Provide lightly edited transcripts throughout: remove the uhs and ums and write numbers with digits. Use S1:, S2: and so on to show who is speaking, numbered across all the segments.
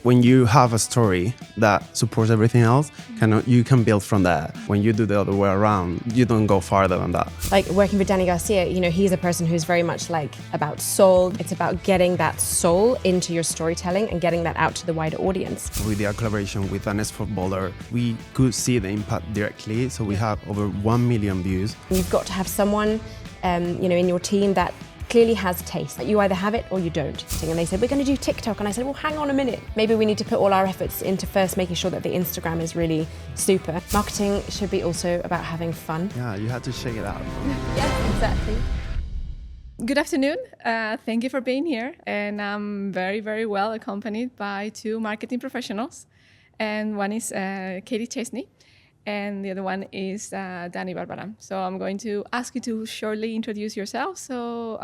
S1: when you have a story that supports everything else, you can build from that. When you do the other way around, you don't go farther than that.
S2: Like working with Dani Garcia, he's a person who's very much like about soul. It's about getting that soul into your storytelling and getting that out to the wider audience.
S1: With the collaboration with an ex-footballer, we could see the impact directly. So we have over 1 million views.
S2: You've got to have someone, in your team that clearly has taste. You either have it or you don't. And they said, we're going to do TikTok. And I said, well, hang on a minute. Maybe we need to put all our efforts into first making sure that the Instagram is really super. Marketing should be also about having fun.
S1: Yeah, you have to shake it out.
S2: Yes, exactly.
S3: Good afternoon. Thank you for being here. And I'm very, very well accompanied by two marketing professionals. And one is Katie Chesney. And the other one is Dani Barbaran. So I'm going to ask you to shortly introduce yourself so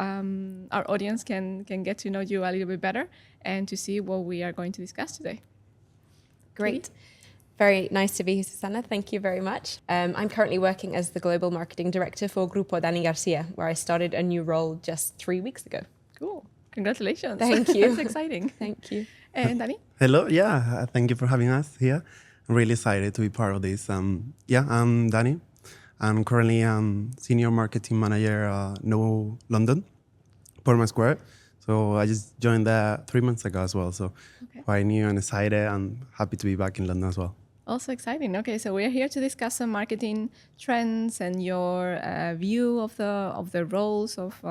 S3: our audience can get to know you a little bit better and to see what we are going to discuss today.
S2: Great.
S3: Katie?
S2: Very nice to be here, Susana. Thank you very much. I'm currently working as the Global Marketing Director for Grupo Dani Garcia, where I started a new role just 3 weeks ago.
S3: Cool. Congratulations.
S2: Thank you.
S3: That's exciting.
S2: Thank you.
S3: And Dani?
S1: Hello, thank you for having us here. I'm really excited to be part of this. I'm Dani. I'm currently Senior Marketing Manager at Nobu London, Portman Square. So I just joined there 3 months ago as well. So quite new and excited and happy to be back in London as well.
S3: Also exciting. Okay, so we're here to discuss some marketing trends and your view of the roles of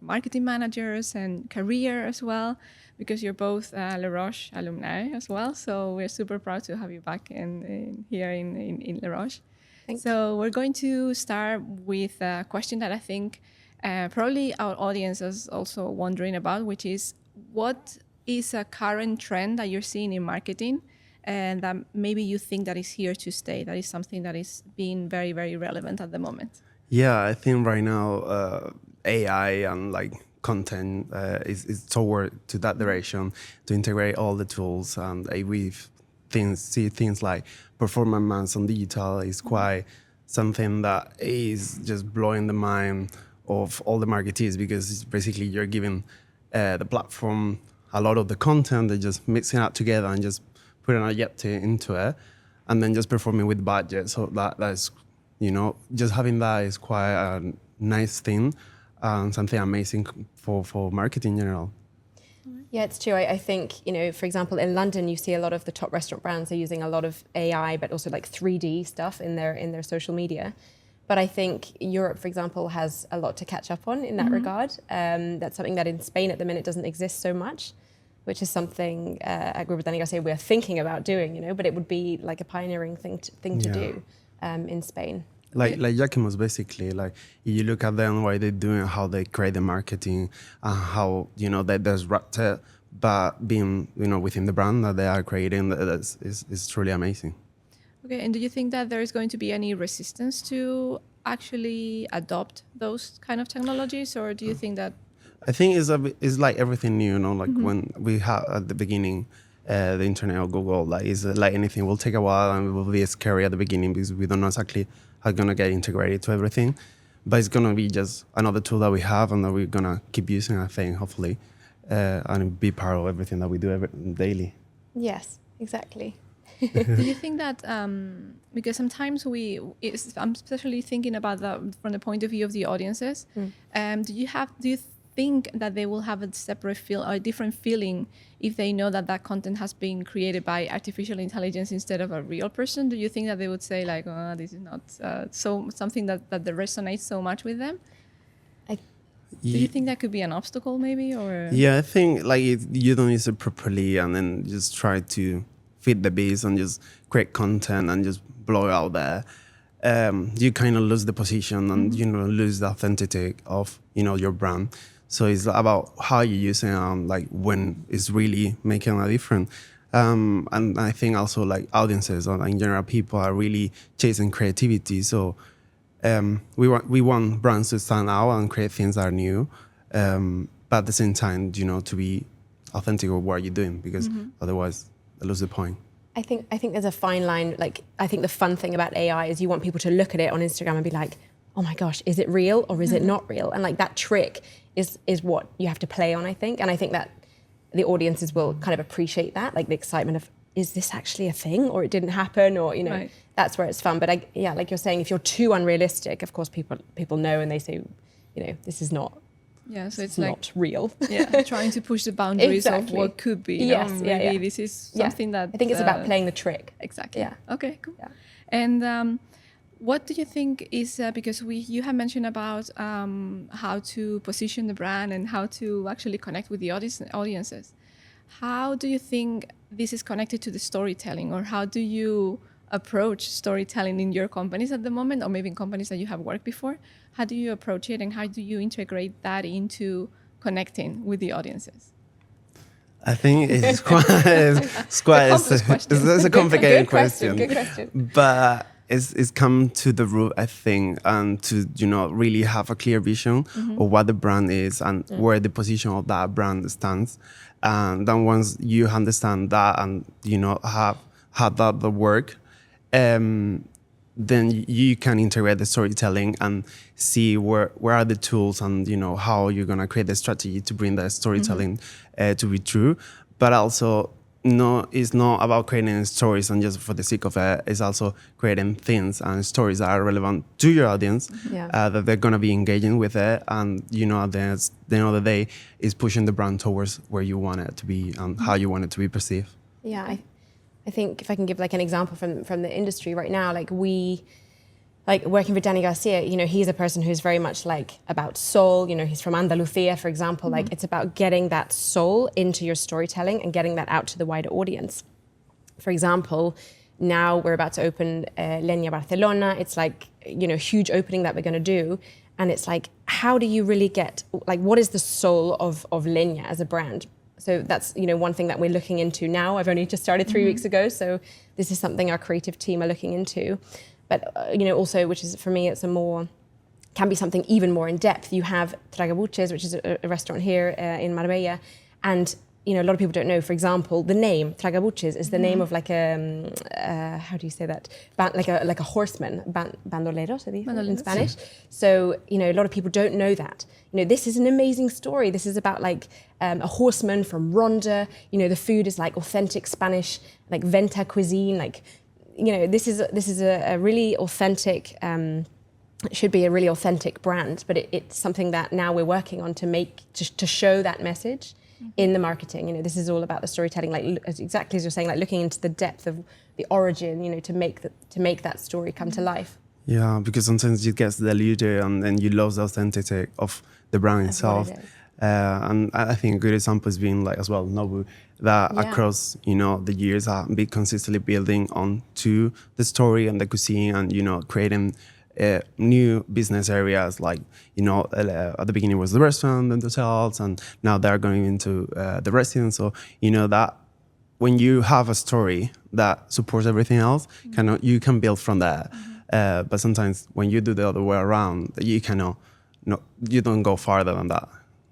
S3: marketing managers and career as well, because you're both Le Roche alumni as well. So we're super proud to have you back here in Le Roche.
S2: Thanks.
S3: So we're going to start with a question that I think probably our audience is also wondering about, which is what is a current trend that you're seeing in marketing and that maybe you think that is here to stay, that is something that is being very, very relevant at the moment?
S1: Yeah, I think right now AI and content is toward to that direction to integrate all the tools, and we see things like performance on digital is quite something that is just blowing the mind of all the marketeers, because it's basically you're giving the platform a lot of the content, they're just mixing it together and just putting a Yeti into it and then just performing with budget. So that's, just having that is quite a nice thing and something amazing for marketing in general.
S2: Yeah, it's true. I think, for example, in London, you see a lot of the top restaurant brands are using a lot of AI, but also 3D stuff in their social media. But I think Europe, for example, has a lot to catch up on in that regard. That's something that in Spain at the minute doesn't exist so much, which is something at Grupo Dani Garcia we're thinking about doing, but it would be like a pioneering thing to do in Spain.
S1: Like Jacquemus, basically, if you look at them, what they're doing, how they create the marketing, how, they disrupt it, but being, within the brand that they are creating, is truly amazing.
S3: Okay, and do you think that there is going to be any resistance to actually adopt those kind of technologies, or do you think that?
S1: I think it's like everything new, when we had at the beginning, the internet or Google, it's like anything, will take a while and it will be scary at the beginning because we don't know exactly how it's gonna get integrated to everything. But it's gonna be just another tool that we have and that we're gonna keep using, I think, hopefully, and be part of everything that we do daily.
S2: Yes, exactly.
S3: Do you think that, because sometimes I'm especially thinking about that from the point of view of the audiences, do you think that they will have a separate feel or a different feeling if they know that content has been created by artificial intelligence instead of a real person? Do you think that they would say this is not something that resonates so much with them? Do you think that could be an obstacle maybe, or?
S1: Yeah, I think if you don't use it properly and then just try to feed the beast and just create content and just blow it out there, you kind of lose the position and lose the authenticity of your brand. So it's about how you use it, when it's really making a difference. And I think also audiences or in general people are really chasing creativity. So we want brands to stand out and create things that are new, but at the same time, to be authentic with what you're doing, because otherwise I lose the point.
S2: I think there's a fine line. I think the fun thing about AI is you want people to look at it on Instagram and be like, oh my gosh, is it real or is it not real? And that trick is what you have to play on, I think. And I think that the audiences will kind of appreciate that, like the excitement of, is this actually a thing, or it didn't happen, or
S3: Right.
S2: that's where it's fun. But like you're saying, if you're too unrealistic, of course people know and they say, this is not.
S3: Yeah, so it's
S2: not real.
S3: trying to push the boundaries of
S2: Exactly.
S3: what could be.
S2: Yes,
S3: Maybe this is something that
S2: I think it's about playing the trick.
S3: Exactly.
S2: Yeah.
S3: Okay, cool.
S2: Yeah.
S3: And what do you think is because you have mentioned about how to position the brand and how to actually connect with the audiences. How do you think this is connected to the storytelling, or how do you approach storytelling in your companies at the moment, or maybe in companies that you have worked before? How do you approach it, and how do you integrate that into connecting with the audiences?
S1: I think it's quite it's a complicated question.
S2: Good question.
S1: But it's come to the root, I think, and to really have a clear vision of what the brand is and where the position of that brand stands. And then once you understand that and have had that the work, then you can integrate the storytelling and see where are the tools and how you're gonna create the strategy to bring that storytelling to be true. But also, it's not about creating stories and just for the sake of it. It's also creating things and stories that are relevant to your audience, that they're gonna be engaging with it, and at the end of the day, is pushing the brand towards where you want it to be and how you want it to be perceived.
S2: Yeah, I think if I can give like an example from the industry right now, like working with Dani Garcia, he's a person who's very much like about soul, he's from Andalusia, for example, like it's about getting that soul into your storytelling and getting that out to the wider audience. For example, now we're about to open Leña Barcelona. It's like, huge opening that we're going to do. And it's like, how do you really get, like, what is the soul of Leña as a brand? So that's, one thing that we're looking into now. I've only just started 3 weeks ago. So this is something our creative team are looking into. But, also, which is, for me, can be something even more in depth. You have Tragabuches, which is a restaurant here in Marbella. And, a lot of people don't know, for example, the name Tragabuches is the name of like how do you say that? Like a horseman, bandolero, se dice in Spanish. So, a lot of people don't know that. This is an amazing story. This is about like a horseman from Ronda. The food is like authentic Spanish, like venta cuisine. Like, this is a really authentic, it should be a really authentic brand, but it's something that now we're working on to show that message in the marketing. This is all about the storytelling, like exactly as you're saying, like looking into the depth of the origin, to make that story come to life.
S1: Yeah, because sometimes you get diluted and then you lose the authenticity of the brand itself. And I think a good example is being like as well Nobu, that across the years have been consistently building on to the story and the cuisine and creating new business areas, like at the beginning was the restaurant and the hotels, and now they're going into the residence. So that when you have a story that supports everything else, you can build from that. But sometimes when you do the other way around, you you don't go farther than that.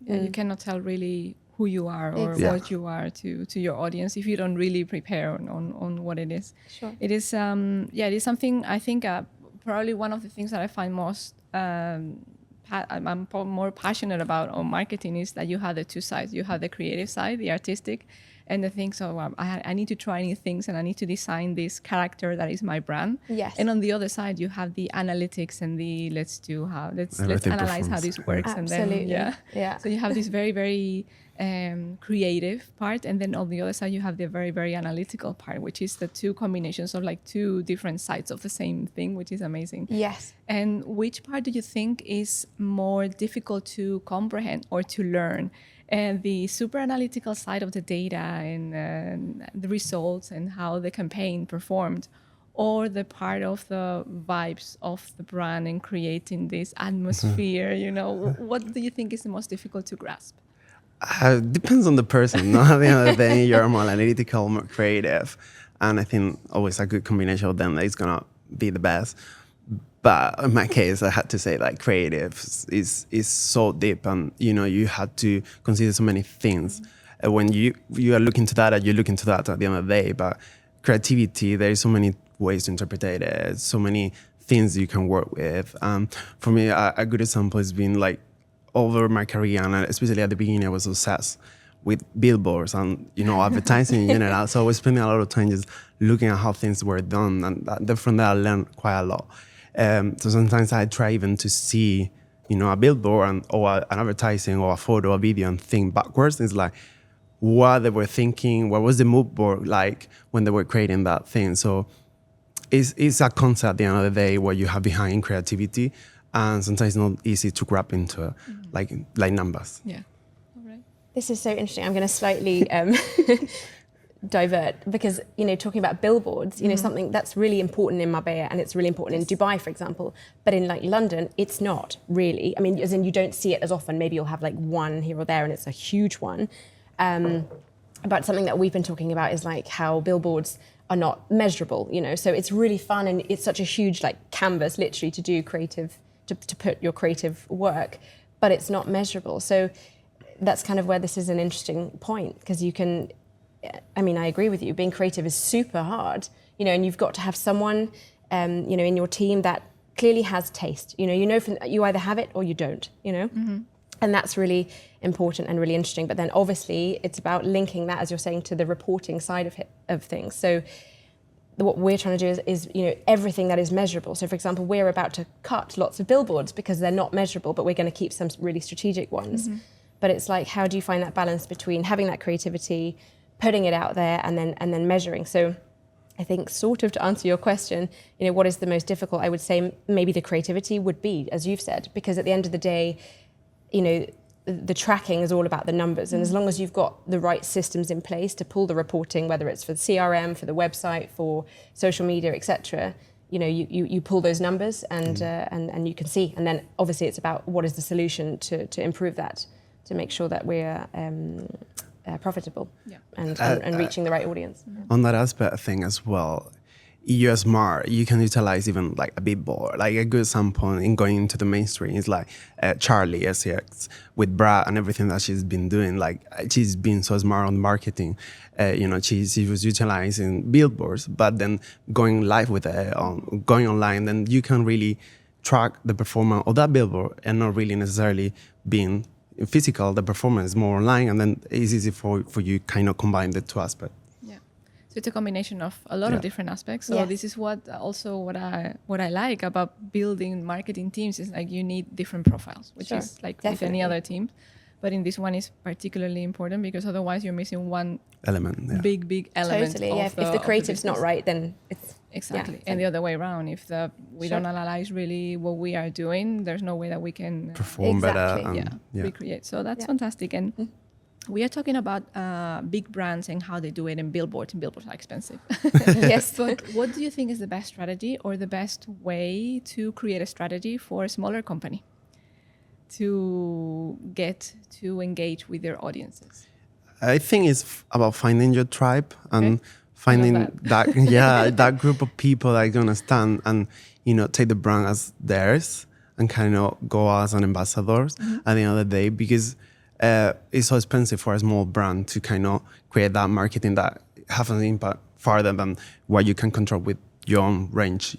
S3: Yeah, you cannot tell really who you are or what you are to your audience if you don't really prepare on what it is.
S2: Sure.
S3: It is it is something I think probably one of the things that I find most I'm more passionate about on marketing is that you have the two sides. You have the creative side, the artistic, and the thing. So I need to try new things and I need to design this character that is my brand.
S2: Yes.
S3: And on the other side, you have the analytics and the let's analyze how this works.
S2: Absolutely.
S3: And then So you have this very, very creative part, and then on the other side you have the very, very analytical part, which is the two combinations of like two different sides of the same thing, which is amazing.
S2: Yes.
S3: And which part do you think is more difficult to comprehend or to learn? And the super analytical side of the data and the results and how the campaign performed, or the part of the vibes of the brand and creating this atmosphere, what do you think is the most difficult to grasp?
S1: Depends on the person. At the end of the day, you're more analytical, more creative. And I think always a good combination of them is going to be the best. But in my case, I had to say like creative is so deep, and you had to consider so many things. When you are looking to that, you look into that at the end of the day. But creativity, there is so many ways to interpret it, so many things you can work with. For me, a good example has been like over my career, and especially at the beginning, I was obsessed with billboards and, advertising in general. So I was spending a lot of time just looking at how things were done. And from there, I learned quite a lot. So sometimes I try even to see, a billboard or an advertising or a photo, a video, and think backwards. It's like what they were thinking, what was the mood board like when they were creating that thing. So it's a concept at the end of the day where you have behind creativity, and sometimes it's not easy to grab into it, like numbers.
S3: Yeah. All right.
S2: This is so interesting. I'm going to slightly divert because, talking about billboards, something that's really important in Marbella and it's really important in Dubai, for example. But in like London, it's not really. I mean, as in you don't see it as often. Maybe you'll have like one here or there and it's a huge one. But something that we've been talking about is like how billboards are not measurable, So it's really fun and it's such a huge like canvas literally to do creative, to put your creative work, but it's not measurable. So that's kind of where this is an interesting point because you can, I mean, I agree with you. Being creative is super hard, and you've got to have someone, in your team that clearly has taste. You either have it or you don't, And that's really important and really interesting. But then obviously it's about linking that, as you're saying, to the reporting side of things. So what we're trying to do is everything that is measurable. So for example, we're about to cut lots of billboards because they're not measurable, but we're going to keep some really strategic ones. Mm-hmm. But it's like, how do you find that balance between having that creativity, putting it out there, and then measuring? So I think sort of to answer your question, what is the most difficult? I would say maybe the creativity would be, as you've said, because at the end of the day, the tracking is all about the numbers. And as long as you've got the right systems in place to pull the reporting, whether it's for the CRM, for the website, for social media, etc., you pull those numbers and you can see. And then obviously it's about what is the solution to improve that, to make sure that we're profitable and reaching the right audience.
S1: On that aspect thing as well, you're smart, you can utilize even like a billboard. Like a good example in going into the mainstream is like Charlie SCX with Brad and everything that she's been doing. Like she's been so smart on marketing. She was utilizing billboards, but then going live with it, going online, then you can really track the performance of that billboard and not really necessarily being physical. The performance is more online, and then it's easy for you kind of combine the two aspects.
S3: So it's a combination of a lot of different aspects. So this is what I like about building marketing teams is like you need different profiles, which is like with any other team. But in this one is particularly important because otherwise you're missing one
S1: element,
S3: big element.
S2: Totally, if the creative's not right, then it's
S3: exactly. And the other way around, if we don't analyze really what we are doing, there's no way that we can
S1: perform better.
S3: Recreate. So that's fantastic. And we are talking about big brands and how they do it in billboards, and billboards are expensive.
S2: Yes.
S3: But what do you think is the best strategy or the best way to create a strategy for a smaller company to get to engage with their audiences?
S1: I think it's about finding your tribe and finding that group of people that are going to stand and, take the brand as theirs and kind of go as an ambassadors at the end of the day, because it's so expensive for a small brand to kind of create that marketing that has an impact farther than what you can control with your own range,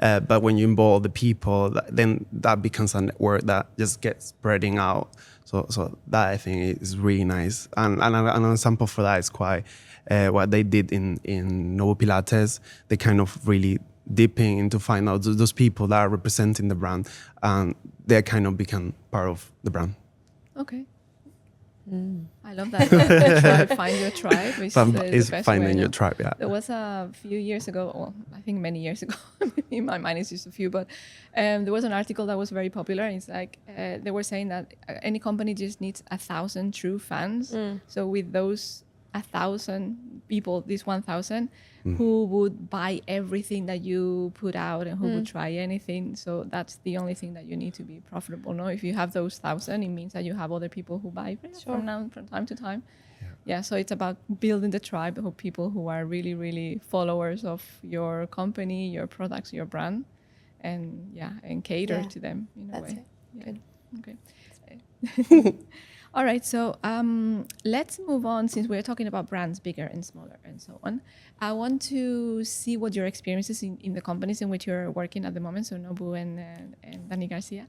S1: But when you involve the people, then that becomes a network that just gets spreading out. So that I think is really nice. And an example for that is quite what they did in Nobu Pilates. They kind of really dipping into find out those people that are representing the brand, and they kind of become part of the brand.
S3: Okay. I love that. Find your tribe.
S1: Is finding your tribe,
S3: There was a few years ago, well, I think many years ago, in my mind it's just a few, but there was an article that was very popular. It's like they were saying that any company just needs 1,000 true fans. So with those 1,000 people, this 1,000, who would buy everything that you put out and who would try anything. So that's the only thing that you need to be profitable. No, if you have those 1,000, it means that you have other people who buy from time to time. So it's about building the tribe of people who are really, really followers of your company, your products, your brand, and cater to them in a way.
S2: Good.
S3: Okay. All right, so let's move on. Since we're talking about brands bigger and smaller and so on, I want to see what your experiences in the companies in which you're working at the moment, so Nobu and Dani Garcia.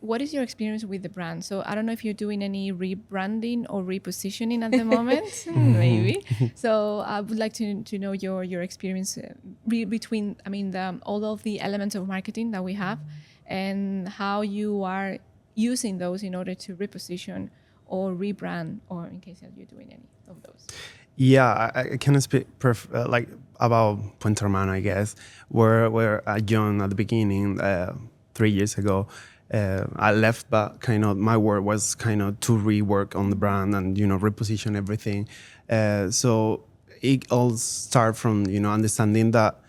S3: What is your experience with the brand? So I don't know if you're doing any rebranding or repositioning at the moment, maybe. So I would like to know your experience between, I mean, all of the elements of marketing that we have, and how you are using those in order to reposition or rebrand, or in case that you're doing any of those.
S1: Yeah, I can speak like about Portman, I guess, where I joined at the beginning 3 years ago. I left, but kind of my work was kind of to rework on the brand and reposition everything. So it all started from understanding that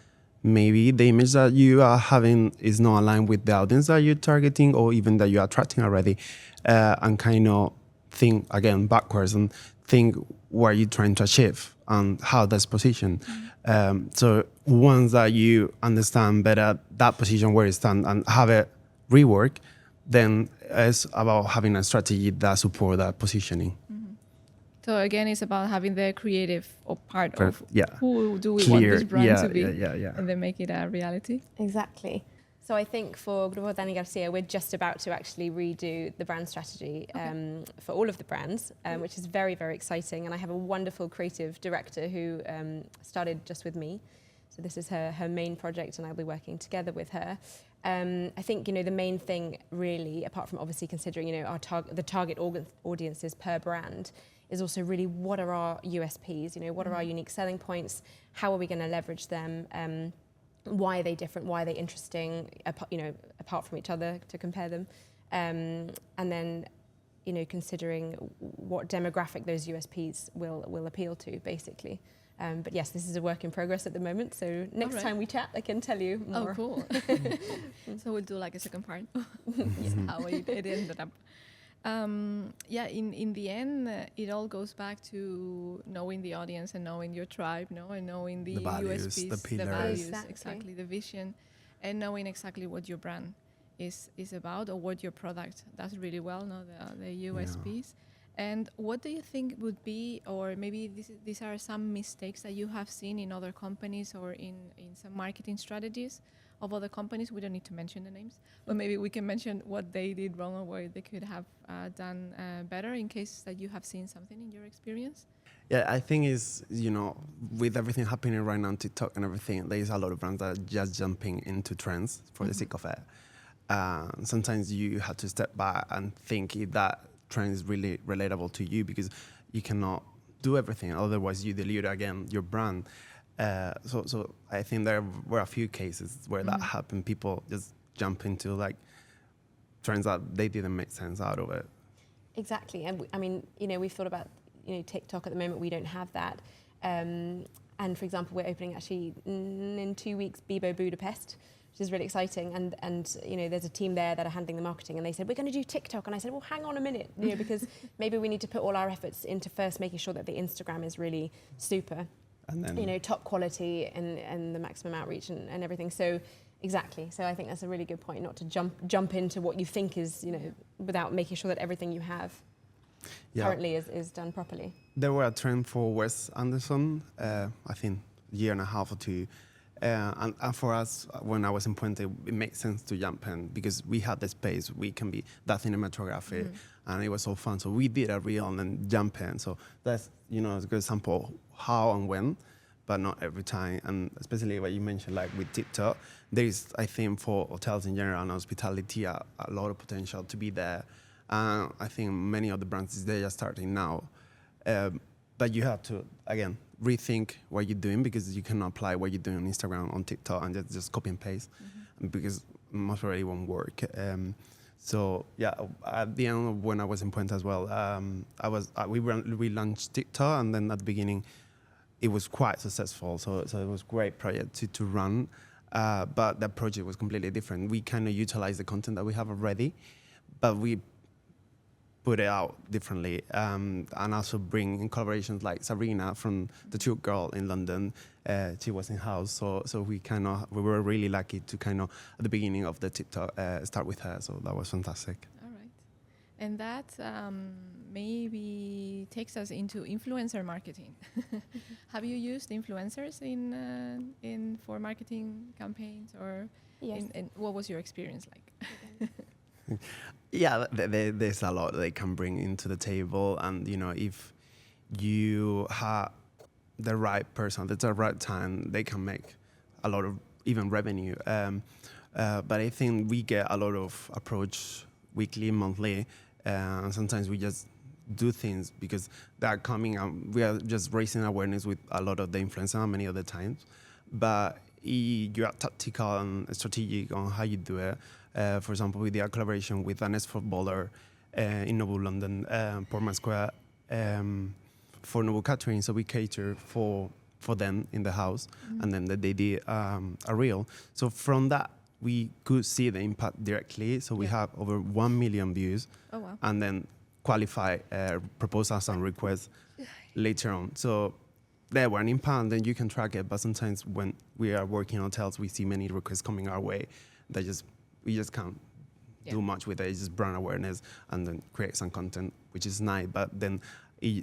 S1: maybe the image that you are having is not aligned with the audience that you're targeting or even that you're attracting already, and kind of think again backwards and think what you're trying to achieve and how that's positioned. So once that you understand better that position where it stands and have it rework, then it's about having a strategy that support that positioning.
S3: So again, it's about having the creative or part of who do we
S1: Clear.
S3: want this brand to be,
S1: yeah.
S3: and then make it a reality.
S2: Exactly. So I think for Grupo Dani Garcia, we're just about to actually redo the brand strategy for all of the brands, which is very, very exciting. And I have a wonderful creative director who started just with me. So this is her main project, and I'll be working together with her. I think, the main thing really, apart from obviously considering, the target audiences per brand, is also really what are our USPs, what are our unique selling points, how are we going to leverage them, why are they different, why are they interesting, apart from each other, to compare them, and then, considering what demographic those USPs will appeal to, basically. But yes, this is a work in progress at the moment. So next time we chat, I can tell you more.
S3: Oh, cool. So we'll do like a second part. How it ended up. In the end, it all goes back to knowing the audience and knowing your tribe, and knowing the
S1: values,
S3: USPs,
S1: the pillars.
S3: the values,
S2: Exactly.
S3: the vision, and knowing exactly what your brand is about, or what your product does really well, the USPs. And what do you think would be, or maybe these are some mistakes that you have seen in other companies or in some marketing strategies of other companies? We don't need to mention the names, but maybe we can mention what they did wrong or what they could have done better, in case that you have seen something in your experience.
S1: Yeah, I think is with everything happening right now on TikTok and everything, there's a lot of brands that are just jumping into trends for the sake of it. Sometimes you have to step back and think if that trend is really relatable to you, because you cannot do everything, otherwise you dilute again your brand. So I think there were a few cases where that happened. People just jump into like trends that they didn't make sense out of it.
S2: Exactly. And we've thought about, TikTok at the moment. We don't have that. And for example, we're opening actually in 2 weeks Bibo Budapest, which is really exciting. And there's a team there that are handling the marketing, and they said, we're going to do TikTok. And I said, well, hang on a minute, because maybe we need to put all our efforts into first making sure that the Instagram is really super, and then, top quality and the maximum outreach and everything. So exactly. So I think that's a really good point, not to jump into what you think is, without making sure that everything you have currently is done properly.
S1: There were a trend for Wes Anderson, I think year and a half or two. And for us, when I was in Puente, it makes sense to jump in because we had the space. We can be that cinematography, and it was so fun. So we did a reel and then jump in. So that's a good example how and when, but not every time. And especially what you mentioned, like with TikTok, there is, I think, for hotels in general and hospitality, a lot of potential to be there. I think many of the brands they are starting now, but you have to again rethink what you're doing, because you cannot apply what you're doing on Instagram, on TikTok, and just copy and paste, because most probably it won't work. So yeah, at the end of when I was in Puente as well, we launched TikTok, and then at the beginning, it was quite successful. So it was a great project to run, but the project was completely different. We kind of utilized the content that we have already, but we put it out differently, and also bring in collaborations like Sabrina from the Tube Girl in London. She was in house, so we were really lucky to at the beginning of the TikTok start with her. So that was fantastic.
S3: All right, and that maybe takes us into influencer marketing. Have you used influencers in for marketing campaigns, or
S2: Yes.
S3: in what was your experience like?
S1: Yeah, there's a lot they can bring into the table, and if you have the right person at the right time, they can make a lot of even revenue. But I think we get a lot of approach weekly, monthly, and sometimes we just do things because they're coming and we are just raising awareness with a lot of the influencers many other times. But you are tactical and strategic on how you do it. For example, we did a collaboration with an ex-footballer in Nobu, London, Portman Square, for Nobu catering. So we cater for them in the house, and then they did a reel. So from that, we could see the impact directly. So we have over 1 million views, and then qualify proposals and requests later on. So there were an impact, and then you can track it. But sometimes when we are working on hotels, we see many requests coming our way that we just can't do much with it. It's just brand awareness and then create some content, which is nice. But then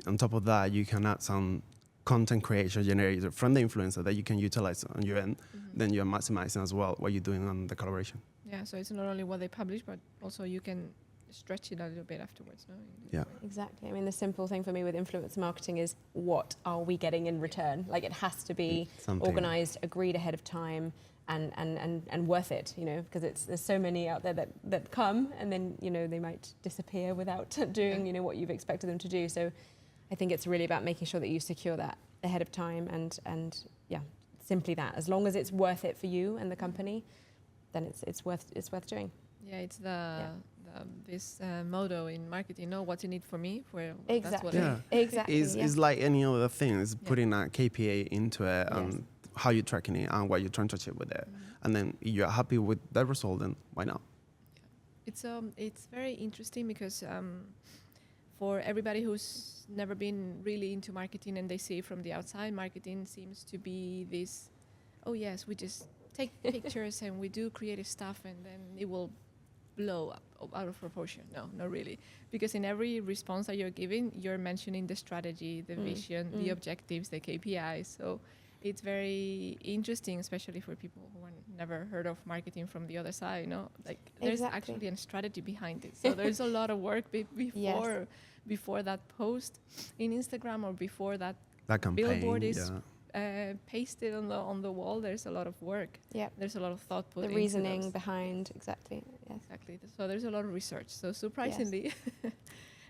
S1: on top of that, you can add some content creation generator from the influencer that you can utilize on your end. Then you're maximizing as well what you're doing on the collaboration.
S3: Yeah, so it's not only what they publish, but also you can stretch it a little bit afterwards. No?
S1: Yeah.
S2: Exactly. I mean, the simple thing for me with influencer marketing is what are we getting in return? Like, it has to be organized, agreed ahead of time, and worth it, because there's so many out there that come and then, they might disappear without doing, what you've expected them to do. So I think it's really about making sure that you secure that ahead of time and simply that. As long as it's worth it for you and the company, then it's worth doing.
S3: Yeah, it's this motto in marketing, what's in it for me?
S2: Exactly.
S1: Exactly. It's like any other thing. It's putting a KPI into it and how you're tracking it and what you're trying to achieve with it. And then if you're happy with that result, then why not?
S3: Yeah. It's very interesting because for everybody who's never been really into marketing and they see from the outside, marketing seems to be this, we just take pictures and we do creative stuff and then it will blow up out of proportion. No, not really. Because in every response that you're giving, you're mentioning the strategy, the vision, the objectives, the KPIs. So it's very interesting, especially for people who have never heard of marketing from the other side. There's actually a strategy behind it. So there's a lot of work before that post in Instagram or before that
S1: campaign,
S3: billboard is pasted on the wall. There's a lot of work. Yeah, there's a lot of thought put into
S2: the reasoning behind exactly.
S3: So there's a lot of research. So surprisingly,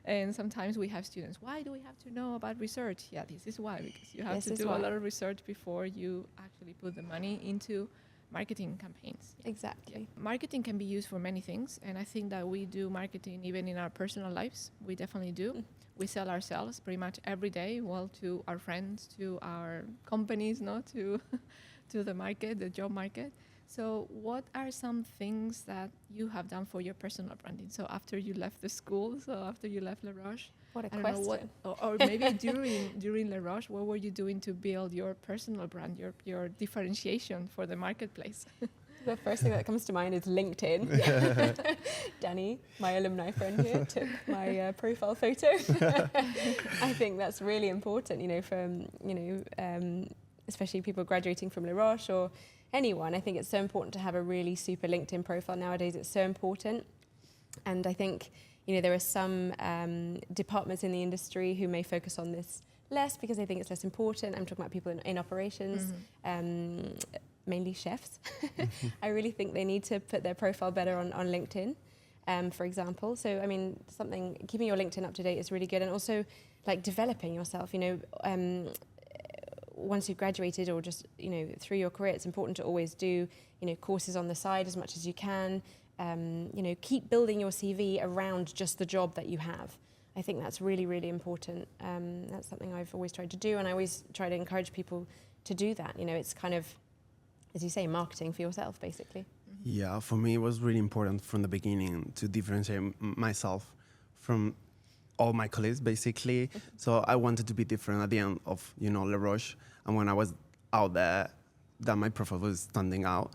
S3: and sometimes we have students. Why do we have to know about research? Yeah, this is why, because you have to do a lot of research before you actually put the money into marketing campaigns.
S2: Exactly.
S3: Yeah. Marketing can be used for many things, and I think that we do marketing even in our personal lives. We definitely do. We sell ourselves pretty much every day, to our friends, to our companies, to the market, the job market. So what are some things that you have done for your personal branding? So after you left the school, after you left La Roche,
S2: what a question.
S3: Or maybe during La Roche, what were you doing to build your personal brand, your differentiation for the marketplace?
S2: The first thing that comes to mind is LinkedIn. Dani, my alumni friend here, took my profile photo. I think that's really important, especially people graduating from La Roche or anyone. I think it's so important to have a really super LinkedIn profile nowadays. It's so important. And I think, there are some departments in the industry who may focus on this less because they think it's less important. I'm talking about people in operations. Mainly chefs. I really think they need to put their profile better on LinkedIn, for example. So, keeping your LinkedIn up to date is really good. And also, developing yourself, once you've graduated or just, through your career, it's important to always do, courses on the side as much as you can. Keep building your CV around just the job that you have. I think that's really, really important. That's something I've always tried to do. And I always try to encourage people to do that. It's kind of, as you say, marketing for yourself, basically.
S1: Yeah, for me, it was really important from the beginning to differentiate myself from all my colleagues, basically. So I wanted to be different at the end of, La Roche. And when I was out there, that my profile was standing out.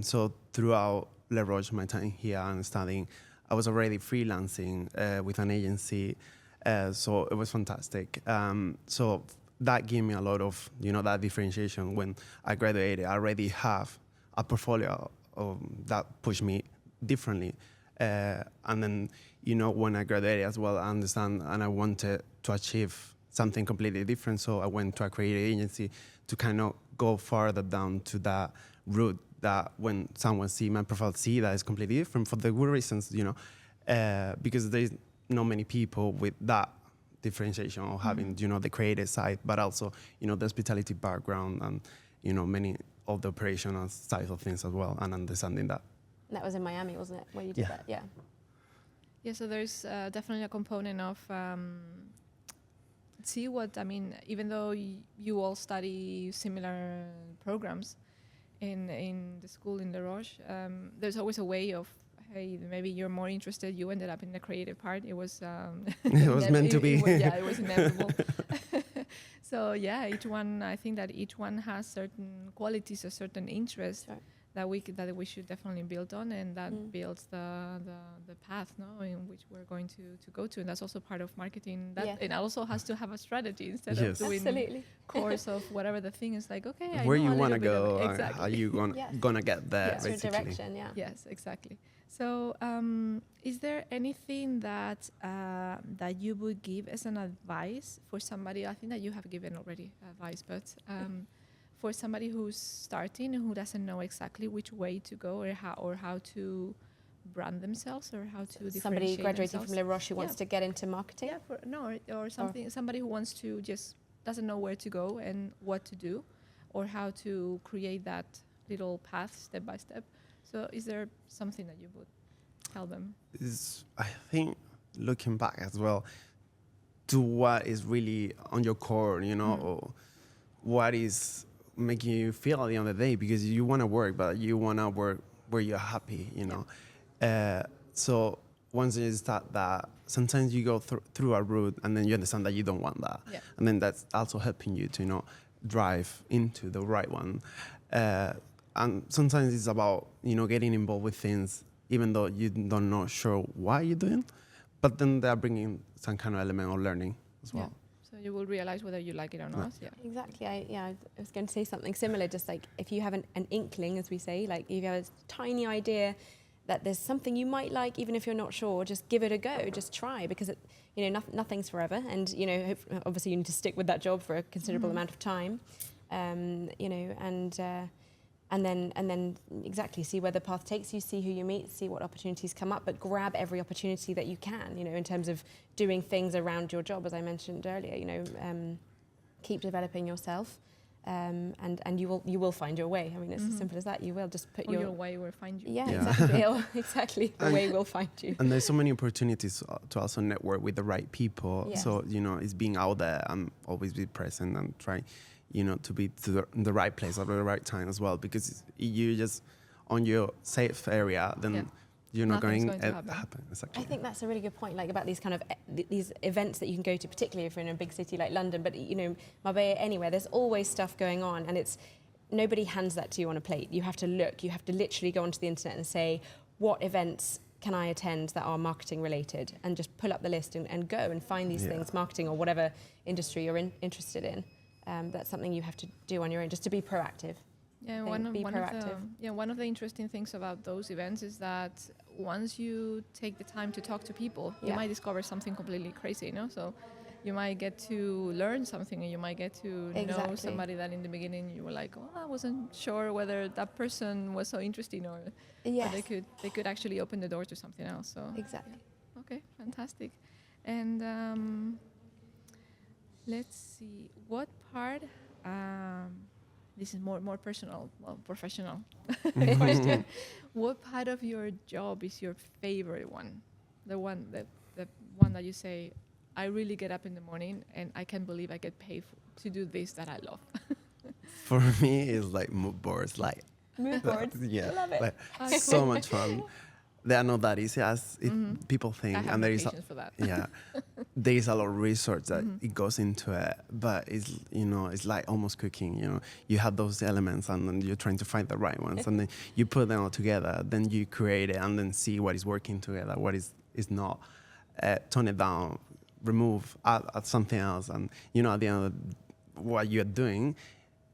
S1: So throughout La Roche, my time here and studying, I was already freelancing with an agency. So it was fantastic. So that gave me a lot of, that differentiation. When I graduated, I already have a portfolio that pushed me differently. And then, when I graduated as well, I understand and I wanted to achieve something completely different. So I went to a creative agency to kind of go further down to that route that when someone see my profile, see that it's completely different for the good reasons, because there's not many people with that differentiation of having, the creative side, but also, the hospitality background and, many of the operational side of things as well, and understanding that.
S2: That was in Miami, wasn't it, where you did that? Yeah.
S3: Yeah, so there's definitely a component of even though you all study similar programs in the school in the Roche, there's always a way of, hey, maybe you're more interested, you ended up in the creative part. It was
S1: it was meant to be.
S3: It was inevitable. So yeah, I think that each one has certain qualities or certain interests.
S2: Sure.
S3: That we should definitely build on, and that builds the path, in which we're going to go to, and that's also part of marketing. It also has to have a strategy instead of doing course of whatever the thing is. Like, okay,
S1: where you want to go,
S3: exactly.
S1: how you gonna get there, basically.
S2: Direction,
S3: Yes, exactly. So, is there anything that that you would give as an advice for somebody? I think that you have given already advice, but. For somebody who's starting and who doesn't know exactly which way to go or how to brand themselves or how to differentiate
S2: somebody graduating
S3: themselves.
S2: from Le Roche who wants to get into marketing?
S3: Or somebody who wants to just doesn't know where to go and what to do or how to create that little path step by step. So is there something that you would tell them?
S1: I think looking back as well to what is really on your core, or what is making you feel at the end of the day, because you want to work, but you want to work where you're happy, so once you start that, sometimes you go through a route and then you understand that you don't want that. Yeah. And then that's also helping you to, drive into the right one. And sometimes it's about, getting involved with things, even though you don't know sure why you're doing, but then they're bringing some kind of element of learning as well.
S3: Yeah. So you will realize whether you like it or not. Yeah.
S2: Exactly. I was going to say something similar. Just like if you have an inkling, as we say, like if you have a tiny idea that there's something you might like, even if you're not sure, just give it a go. Just try, because nothing's forever, and obviously you need to stick with that job for a considerable amount of time, and then exactly see where the path takes you, see who you meet, see what opportunities come up, but grab every opportunity that you can, in terms of doing things around your job, as I mentioned earlier, keep developing yourself, and you will find your way. I mean, it's as simple as that. You will just put
S3: your way will find you.
S2: Yeah. Exactly. Exactly. The way will find you.
S1: And there's so many opportunities to also network with the right people. Yes. So, it's being out there and always be present and try, to be in the right place at the right time as well, because you just on your safe area, then you're not going to happen. Exactly.
S2: I think that's a really good point, like about these kind of these events that you can go to, particularly if you're in a big city like London, but Marbella, anywhere, there's always stuff going on, and nobody hands that to you on a plate. You have to look, you have to literally go onto the internet and say, what events can I attend that are marketing related, and just pull up the list and go and find these things, marketing or whatever industry you're interested in. That's something you have to do on your own, just to be proactive.
S3: Yeah, one of the interesting things about those events is that once you take the time to talk to people, you might discover something completely crazy, So you might get to learn something, and you might get to know somebody that in the beginning you were like, oh, I wasn't sure whether that person was so interesting, or they could actually open the door to something else. So
S2: exactly.
S3: Okay, fantastic. And let's see, what part, this is more personal, professional question. What part of your job is your favorite one? The one that you say, I really get up in the morning and I can't believe I get paid to do this that I love.
S1: For me, it's like mood boards.
S2: Mood boards?
S1: Yeah.
S2: Love it.
S1: So much fun. They are not that easy as people think,
S3: I have
S1: and there is
S3: for that.
S1: there is a lot of research that it goes into it, but it's like almost cooking. You have those elements, and then you're trying to find the right ones, and then you put them all together. Then you create it, and then see what is working together, what is not. Tone it down, remove, add something else, and at the end of what you're doing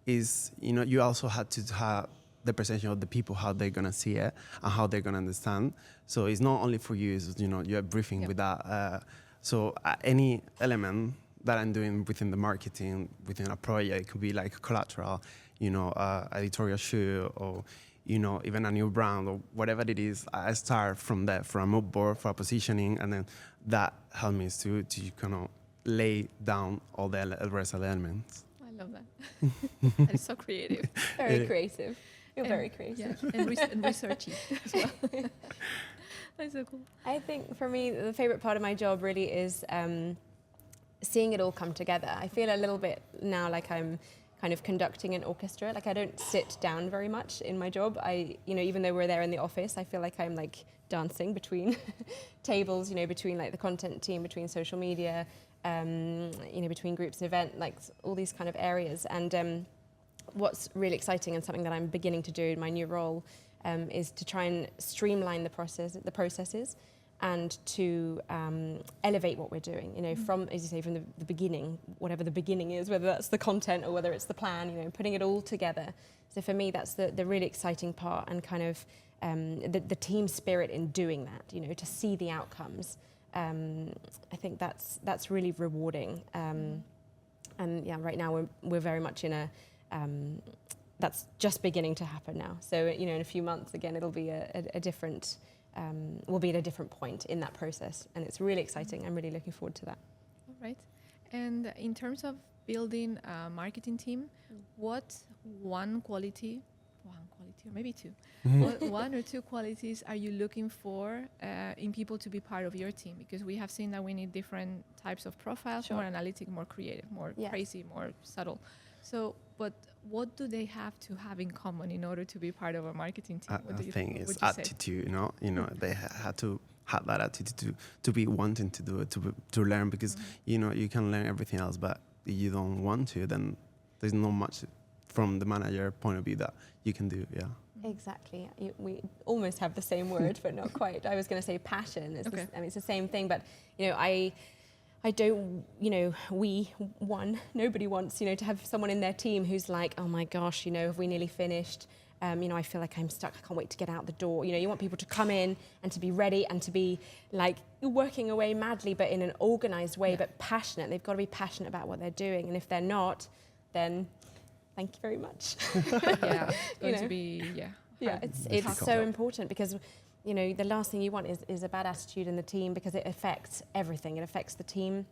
S1: is you also had to have the perception of the people, how they're gonna see it and how they're gonna understand. So it's not only for you, it's, you know, you're briefing with that. So any element that I'm doing within the marketing, within a project, it could be like collateral, you know, editorial shoot, or, you know, even a new brand or whatever it is. I start from that, from a mood board, for a positioning, and then that helps me to kind of lay down all the rest of the elements.
S3: I love that. That is so creative.
S2: Very creative. You're very creative.
S3: Yeah, and researchy as well. That's so cool.
S2: I think for me, the favorite part of my job really is seeing it all come together. I feel a little bit now like I'm kind of conducting an orchestra. Like I don't sit down very much in my job. You know, even though we're there in the office, I feel like I'm like dancing between tables, you know, between like the content team, between social media, you know, between groups and event, like all these kind of areas. And what's really exciting and something that I'm beginning to do in my new role is to try and streamline the processes, and to elevate what we're doing, you know, from, as you say, from the beginning, whatever the beginning is, whether that's the content or whether it's the plan, you know, putting it all together. So for me, that's the really exciting part, and kind of the team spirit in doing that, you know, to see the outcomes. I think that's really rewarding. And yeah, right now we're very much in a, that's just beginning to happen now. So, you know, in a few months, again, it'll be a different, we'll be at a different point in that process, and it's really exciting. I'm really looking forward to that.
S3: All right. And in terms of building a marketing team, what one quality, or maybe two, what one or two qualities are you looking for in people to be part of your team? Because we have seen that we need different types of profiles,
S2: Sure.
S3: more analytic, more creative, more
S2: Yes.
S3: crazy, more subtle. So, but what do they have to have in common in order to be part of a marketing team?
S1: I think it's attitude, you know, they had to have that attitude to be wanting to do it, to learn, because, you know, you can learn everything else, but if you don't want to, then there's not much from the manager point of view that you can do, yeah.
S2: Exactly. We almost have the same word, but not quite. I was going to say passion. It's
S3: Okay.
S2: I mean, it's the same thing, but, you know, I don't, you know, nobody wants, you know, to have someone in their team who's like, oh my gosh, you know, have we nearly finished? You know, I feel like I'm stuck. I can't wait to get out the door. You know, you want people to come in and to be ready and to be like working away madly, but in an organized way, but passionate. They've got to be passionate about what they're doing. And if they're not, then thank you very much.
S3: Yeah, it's going
S2: know.
S3: to be,
S2: Yeah, it's so important, because, you know, the last thing you want is a bad attitude in the team, because it affects everything. It affects the team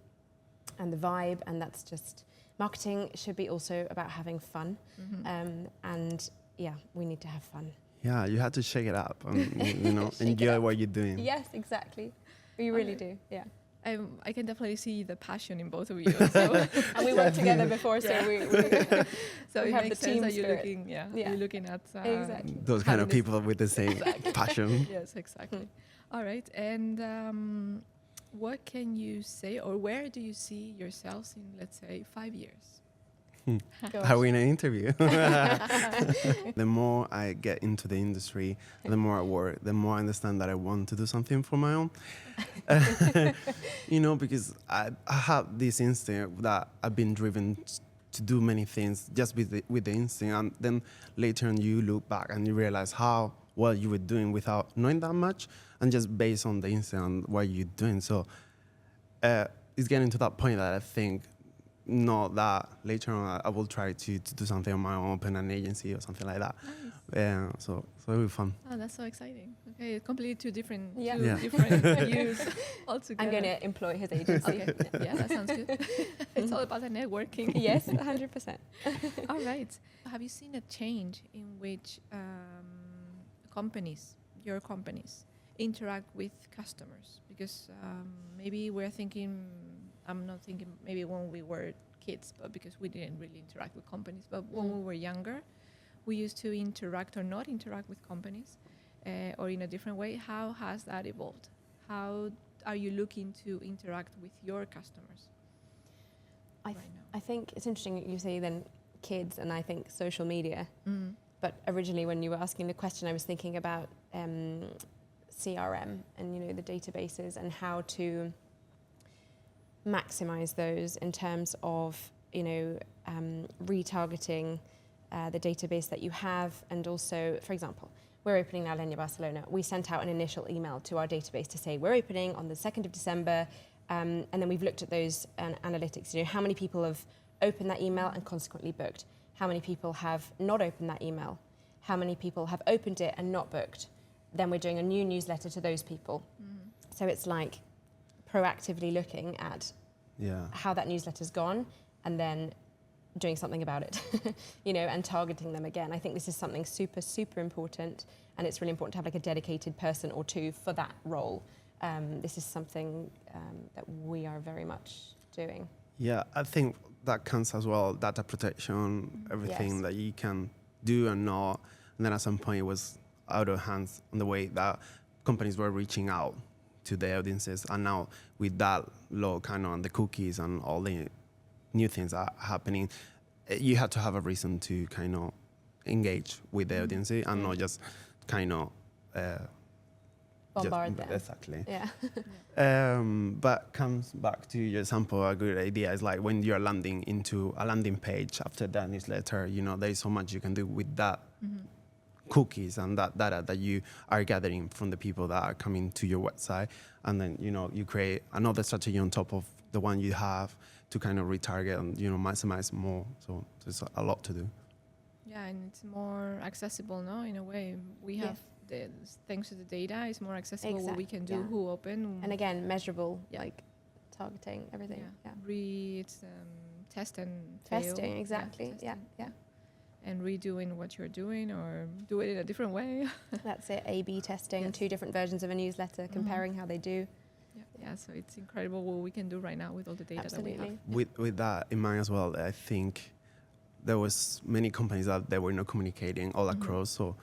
S2: and the vibe, and that's just, marketing should be also about having fun. And yeah, we need to have fun.
S1: Yeah, you have to shake it up and, you know, enjoy what you're doing.
S2: Yes, exactly. We really do, yeah.
S3: I can definitely see the passion in both of you. So.
S2: And we worked together before, so we
S3: so
S2: we
S3: it
S2: have
S3: makes
S2: the
S3: sense
S2: team
S3: that you're
S2: spirit.
S3: looking,
S2: Yeah.
S3: you're looking at
S2: Exactly.
S1: Those kind of
S3: having
S1: people with the same passion.
S3: Yes, exactly. All right, and what can you say, or where do you see yourselves in, let's say, 5 years?
S1: Are we in an interview? The more I get into the industry, the more I work, the more I understand that I want to do something for my own. You know, because I have this instinct that I've been driven to do many things just with the instinct, and then later on you look back and you realize how well you were doing without knowing that much, and just based on the instinct and what you're doing. So it's getting to that point that I think, not that later on I will try to do something on my own, open an agency or something like that.
S3: Nice.
S1: Yeah, so it'll be fun.
S3: Oh, that's so exciting. Okay, completely two different
S2: Yeah.
S3: different views altogether.
S2: I'm going to employ his agency.
S3: Okay, yeah, that sounds good. It's all about the networking.
S2: Yes, 100%.
S3: All right. Have you seen a change in which your companies, interact with customers? Because maybe we're thinking, I'm not thinking maybe when we were kids, but because we didn't really interact with companies. But when we were younger, we used to interact or not interact with companies, or in a different way. How has that evolved? How are you looking to interact with your customers?
S2: I think it's interesting you say then kids, and I think social media. But originally when you were asking the question, I was thinking about CRM and, you know, the databases and how to maximize those in terms of, you know, retargeting the database that you have, and also, for example, we're opening now Lenya Barcelona. We sent out an initial email to our database to say we're opening on the 2nd of December, and then we've looked at those analytics. How many people have opened that email and consequently booked? How many people have not opened that email? How many people have opened it and not booked? Then we're doing a new newsletter to those people. So it's like proactively looking at how that newsletter's gone, and then doing something about it, and targeting them again. I think this is something super, super important, and it's really important to have like a dedicated person or two for that role. This is something that we are very much doing.
S1: Yeah, I think that counts as well, data protection, everything that you can do and not. And then at some point it was out of hands on the way that companies were reaching out to the audiences. And now with that law kind of on the cookies and all the new things are happening, you have to have a reason to kind of engage with the audience and not just kind of
S2: bombard them.
S1: Exactly.
S2: Yeah.
S1: But comes back to your example, a good idea is like when you're landing into a landing page after that newsletter, there's so much you can do with that cookies and that data that you are gathering from the people that are coming to your website. And then, you create another strategy on top of the one you have to kind of retarget and, maximize more. So there's a lot to do.
S3: Yeah, and it's more accessible, no? In a way, we have thanks to the data, it's more accessible what we can do, who open.
S2: And again, measurable, like targeting, everything.
S3: Read, test and fail.
S2: Testing, exactly. Yeah.
S3: And redoing what you're doing or do it in a different way.
S2: That's it, A/B testing, 2 different versions of a newsletter, comparing how they do.
S3: Yeah, so it's incredible what we can do right now with all the data that we have.
S1: With that in mind as well, I think there was many companies that they were not communicating all across. So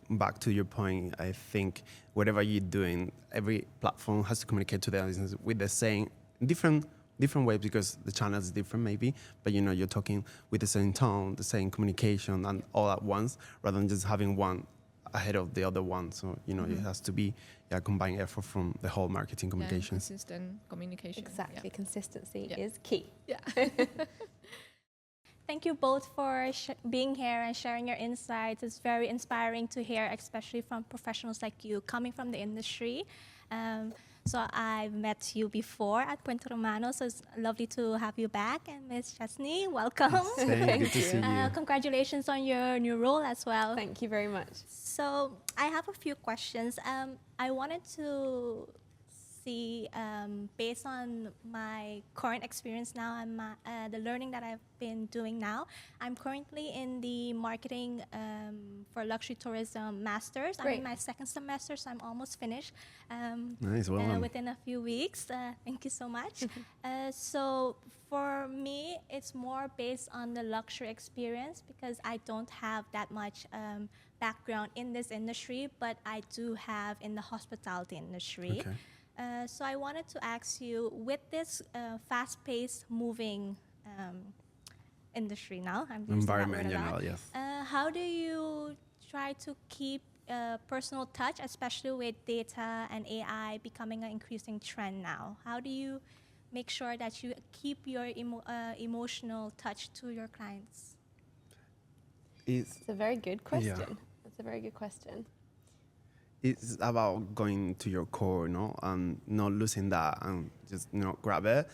S1: back to your point, I think whatever you're doing, every platform has to communicate to the audience with the same different ways, because the channel is different maybe, but you're talking with the same tone, the same communication, and all at once, rather than just having one ahead of the other one. So it has to be a combined effort from the whole marketing communications.
S3: Consistent communication.
S2: Exactly, consistency is key.
S3: Yeah.
S4: Thank you both for being here and sharing your insights. It's very inspiring to hear, especially from professionals like you coming from the industry. So I've met you before at Puente Romano, so it's lovely to have you back. And Ms. Chesney, welcome.
S1: Good to see you.
S4: Congratulations on your new role as well.
S2: Thank you very much.
S4: So I have a few questions. I wanted to see, based on my current experience now and the learning that I've been doing now, I'm currently in the marketing for luxury tourism masters.
S2: Great.
S4: I'm in my 2nd semester, so I'm almost finished.
S1: Nice, well done.
S4: Within a few weeks. Thank you so much. So for me, it's more based on the luxury experience, because I don't have that much background in this industry, but I do have in the hospitality industry.
S1: Okay.
S4: So I wanted to ask you, with this fast-paced moving industry now, I'm using that word a lot,
S1: yes.
S4: how do you try to keep personal touch, especially with data and AI becoming an increasing trend now? How do you make sure that you keep your emotional touch to your clients?
S2: It's a very good question.
S1: Yeah.
S2: That's a very good question.
S1: It's about going to your core, and not losing that, and just grab it.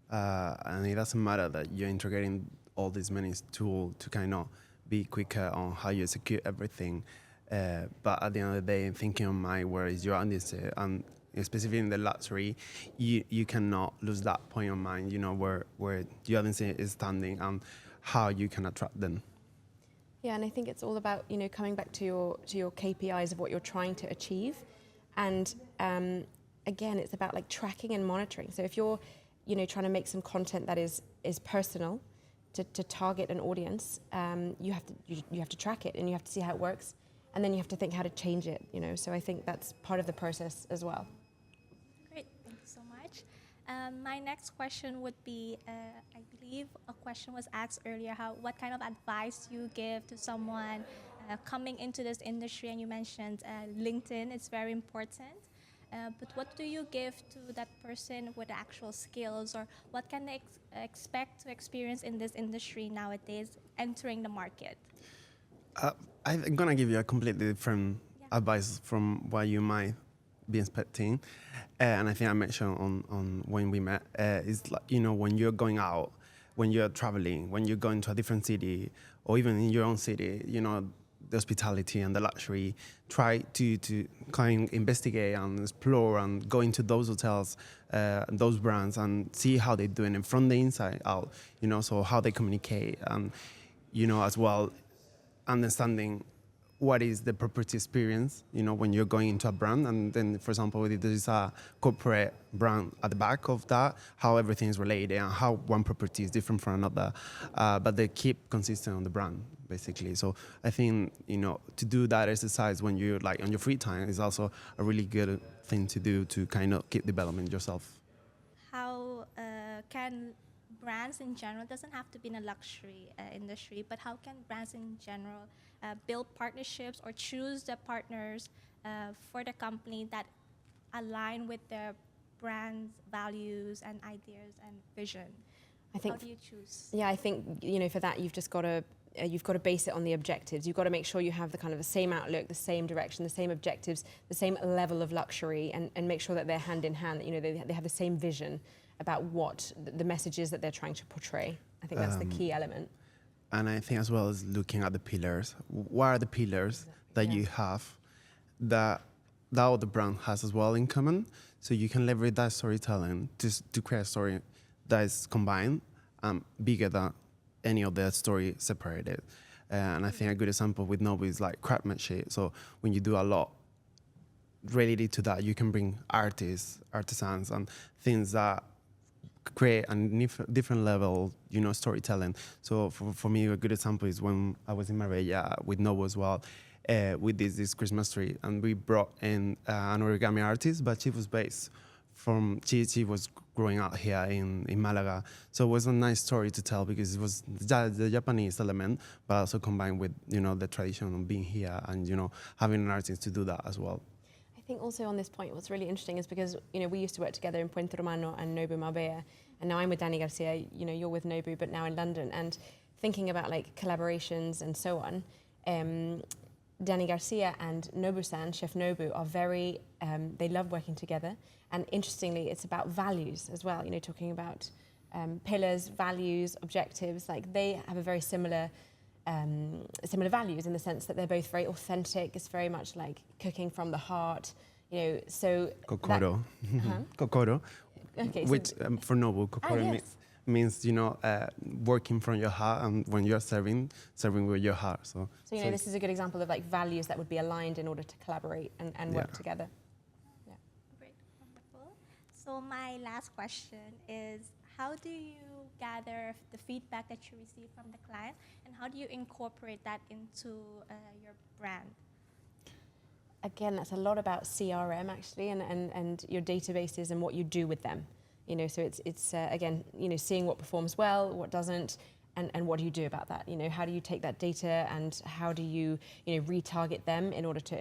S1: And it doesn't matter that you're integrating all these many tools to kind of be quicker on how you execute everything. But at the end of the day, thinking on where is your audience, and specifically in the luxury, you cannot lose that point of mind. Where your audience is standing and how you can attract them.
S2: Yeah, and I think it's all about, coming back to your KPIs of what you're trying to achieve. And again, it's about like tracking and monitoring. So if you're, trying to make some content that is personal to target an audience, you have to track it, and you have to see how it works, and then you have to think how to change it, So I think that's part of the process as well.
S4: Great, thank you so much. My next question would be, I believe a question was asked earlier, what kind of advice you give to someone coming into this industry, and you mentioned LinkedIn is very important. but what do you give to that person with actual skills, or what can they expect to experience in this industry nowadays entering the market?
S1: I'm gonna give you a completely different advice from what you might be expecting, and I think I mentioned on when we met. Is like, when you're going out, when you're traveling, when you're going to a different city, or even in your own city, the hospitality and the luxury. Try to kind of investigate and explore and go into those hotels, those brands, and see how they're doing it from the inside out. So how they communicate, and as well understanding what is the property experience, when you're going into a brand. And then, for example, if there's a corporate brand at the back of that, how everything is related and how one property is different from another. But they keep consistent on the brand, basically. So I think, to do that exercise when you're like on your free time is also a really good thing to do to kind of keep developing yourself.
S4: How can brands in general, doesn't have to be in a luxury industry, but how can brands in general build partnerships or choose the partners for the company that align with their brand's values and ideas and vision?
S2: I think,
S4: how do you choose?
S2: Yeah, I think, for that you've just got to base it on the objectives. You've got to make sure you have the kind of the same outlook, the same direction, the same objectives, the same level of luxury, and make sure that they're hand in hand, that, they have the same vision about what the messages that they're trying to portray. I think that's the key element.
S1: And I think as well as looking at the pillars. What are the pillars that you have that other brand has as well in common? So you can leverage that storytelling to create a story that is combined, bigger than any of the story separated. And I think a good example with Nobu is like craftsmanship. So when you do a lot related to that, you can bring artists, artisans, and things that create a different level, storytelling. So for me, a good example is when I was in Marbella with Nobu as well. We did this Christmas tree, and we brought in an origami artist, but she was based from, she was growing up here in Malaga. So it was a nice story to tell because it was the Japanese element, but also combined with, the tradition of being here and, having an artist to do that as well.
S2: I think also on this point, what's really interesting is because, we used to work together in Puente Romano and Nobu Marbella, and now I'm with Dani Garcia, you're with Nobu, but now in London, and thinking about like collaborations and so on. Dani Garcia and Nobu-san, Chef Nobu, are very, they love working together. And interestingly, it's about values as well, talking about pillars, values, objectives. Like they have a very similar values in the sense that they're both very authentic. It's very much like cooking from the heart, so...
S1: Kokoro. Kokoro.
S2: Okay,
S1: which for Nobu, kokoro
S2: yes.
S1: means working from your heart, and when you're serving with your heart. So
S2: this is a good example of like values that would be aligned in order to collaborate and work together. Yeah.
S4: Great, wonderful. So my last question is, how do you gather the feedback that you receive from the client, and how do you incorporate that into your brand?
S2: Again, that's a lot about CRM actually, and your databases and what you do with them. So it's again, seeing what performs well, what doesn't, and what do you do about that? How do you take that data and how do you, retarget them in order to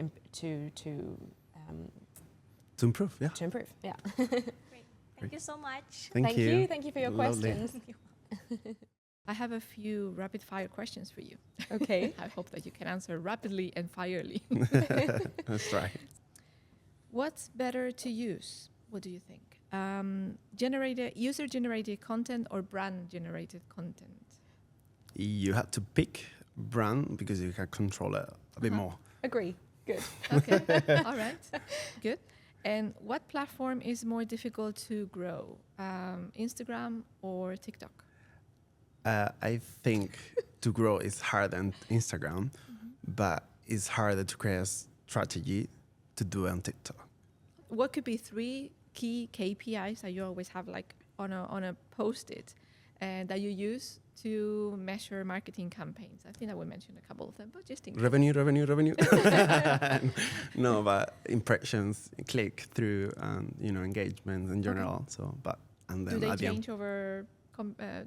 S1: improve, yeah.
S2: To improve, yeah.
S4: Great. Thank you so much.
S1: Thank you.
S2: Thank you for your
S1: Lovely.
S2: questions.
S3: I have a few rapid fire questions for you.
S2: Okay.
S3: I hope that you can answer rapidly and firely.
S1: That's right.
S3: What's better to use? What do you think? User-generated content or brand-generated content?
S1: You have to pick brand because you can control it a bit more.
S2: Agree. Good.
S3: Okay. All right. Good. And what platform is more difficult to grow? Instagram or TikTok?
S1: I think to grow is harder than Instagram, but it's harder to create a strategy to do it on TikTok.
S3: What could be 3 key KPIs that you always have like on a post-it that you use to measure marketing campaigns? I think I will mention a couple of them, but just in case.
S1: Revenue. No, but impressions, click through, and engagement in general.
S3: Okay.
S1: So, and then
S3: do they
S1: at the end,
S3: change over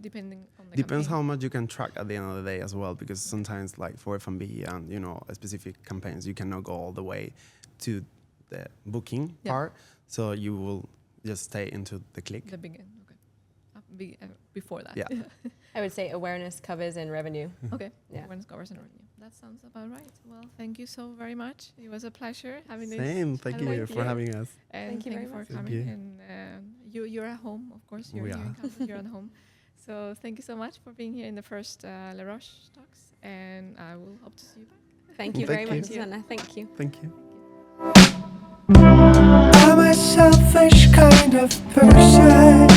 S3: depending on the
S1: depends
S3: campaign?
S1: how much you can track at the end of the day as well, because sometimes like for F&B and specific campaigns, you cannot go all the way to the booking
S3: Yeah.
S1: part. So you will just stay into the click.
S3: The begin. Okay. Before that.
S1: Yeah.
S2: I would say awareness covers in revenue.
S3: Okay.
S2: Yeah.
S3: Awareness covers and revenue. That sounds about right. Well, thank you so very much. It was a pleasure having this.
S1: Same. Thank
S3: chat
S1: you
S3: with
S1: for having us.
S3: And
S2: Thank you very
S3: for
S2: much.
S1: Thank
S3: coming.
S1: you.
S3: And you're at home, of course. You're
S1: We
S3: here in
S1: are.
S3: Kansas, you're at home. So thank you so much for being here in the first Roches Talks. And I will hope to see you back.
S2: Thank you
S1: Thank
S2: very
S1: you.
S2: much, Susanna. Thank you.
S1: Thank you.
S5: I'm a selfish kind of person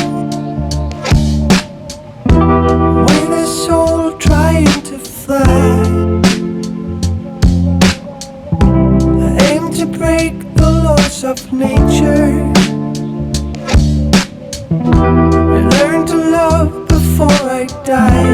S5: with a soul trying to fly. I aim to break the laws of nature and learn to love before I die.